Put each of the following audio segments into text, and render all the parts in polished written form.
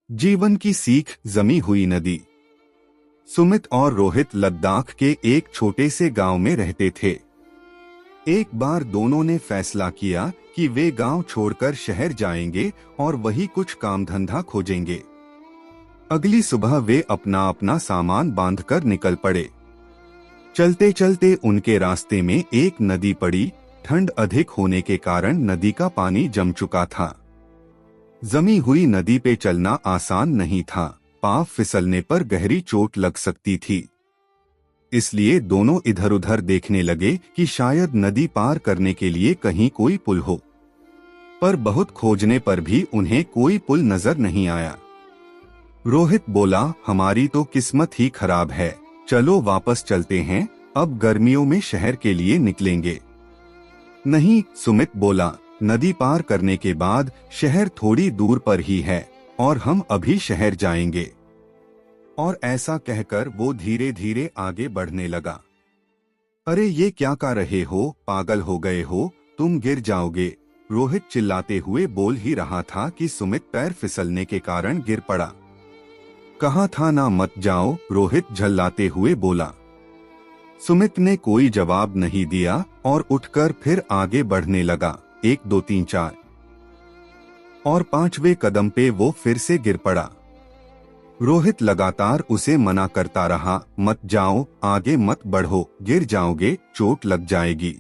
जीवन की सीख, जमी हुई नदी। सुमित और रोहित लद्दाख के एक छोटे से गांव में रहते थे। एक बार दोनों ने फैसला किया कि वे गांव छोड़कर शहर जाएंगे और वही कुछ काम धंधा खोजेंगे। अगली सुबह वे अपना अपना सामान बांधकर निकल पड़े। चलते चलते उनके रास्ते में एक नदी पड़ी। ठंड अधिक होने के कारण नदी का पानी जम चुका था। जमी हुई नदी पे चलना आसान नहीं था। पांव फिसलने पर गहरी चोट लग सकती थी। इसलिए दोनों इधर उधर देखने लगे कि शायद नदी पार करने के लिए कहीं कोई पुल हो, पर बहुत खोजने पर भी उन्हें कोई पुल नजर नहीं आया। रोहित बोला, हमारी तो किस्मत ही खराब है, चलो वापस चलते हैं, अब गर्मियों में शहर के लिए निकलेंगे। नहीं, सुमित बोला, नदी पार करने के बाद शहर थोड़ी दूर पर ही है और हम अभी शहर जाएंगे। और ऐसा कहकर वो धीरे धीरे आगे बढ़ने लगा। अरे ये क्या कर रहे हो, पागल हो गए हो, तुम गिर जाओगे, रोहित चिल्लाते हुए बोल ही रहा था कि सुमित पैर फिसलने के कारण गिर पड़ा। कहा था ना मत जाओ, रोहित झल्लाते हुए बोला। सुमित ने कोई जवाब नहीं दिया और उठकर फिर आगे बढ़ने लगा। 1 2 3 4 और 5वें कदम पे वो फिर से गिर पड़ा। रोहित लगातार उसे मना करता रहा, मत जाओ, आगे मत बढ़ो, गिर जाओगे, चोट लग जाएगी।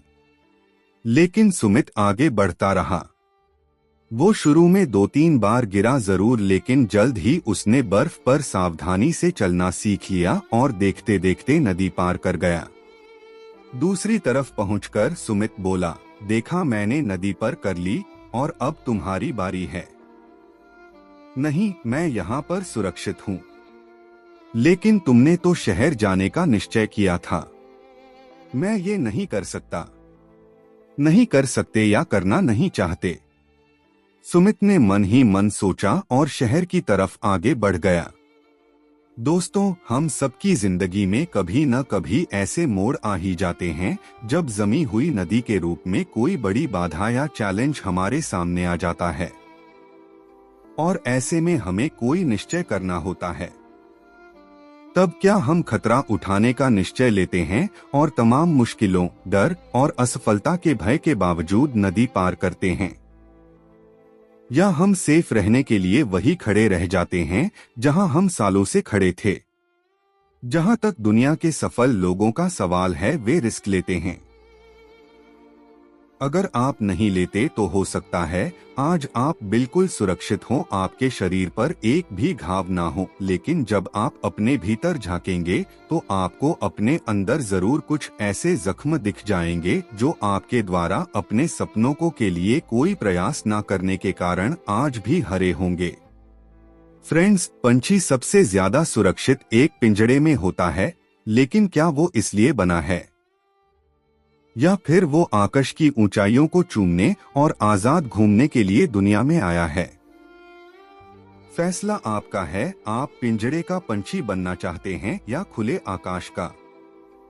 लेकिन सुमित आगे बढ़ता रहा। वो शुरू में 2-3 बार गिरा जरूर, लेकिन जल्द ही उसने बर्फ पर सावधानी से चलना सीख लिया और देखते देखते नदी पार कर गया। दूसरी तरफ पहुंचकर सुमित बोला, देखा मैंने नदी पर कर ली और अब तुम्हारी बारी है। नहीं, मैं यहाँ पर सुरक्षित हूँ। लेकिन तुमने तो शहर जाने का निश्चय किया था। मैं ये नहीं कर सकता। नहीं कर सकते या करना नहीं चाहते। सुमित ने मन ही मन सोचा और शहर की तरफ आगे बढ़ गया। दोस्तों, हम सबकी जिंदगी में कभी न कभी ऐसे मोड़ आ ही जाते हैं जब जमी हुई नदी के रूप में कोई बड़ी बाधा या चैलेंज हमारे सामने आ जाता है और ऐसे में हमें कोई निश्चय करना होता है। तब क्या हम खतरा उठाने का निश्चय लेते हैं और तमाम मुश्किलों, डर और असफलता के भय के बावजूद नदी पार करते हैं, या हम सेफ रहने के लिए वही खड़े रह जाते हैं जहां हम सालों से खड़े थे। जहां तक दुनिया के सफल लोगों का सवाल है, वे रिस्क लेते हैं। अगर आप नहीं लेते तो हो सकता है आज आप बिल्कुल सुरक्षित हो, आपके शरीर पर एक भी घाव ना हो, लेकिन जब आप अपने भीतर झांकेंगे तो आपको अपने अंदर जरूर कुछ ऐसे जख्म दिख जाएंगे जो आपके द्वारा अपने सपनों को के लिए कोई प्रयास ना करने के कारण आज भी हरे होंगे। फ्रेंड्स, पंछी सबसे ज्यादा सुरक्षित एक पिंजड़े में होता है, लेकिन क्या वो इसलिए बना है या फिर वो आकाश की ऊंचाइयों को चूमने और आजाद घूमने के लिए दुनिया में आया है? फैसला आपका है। आप पिंजड़े का पंछी बनना चाहते हैं या खुले आकाश का?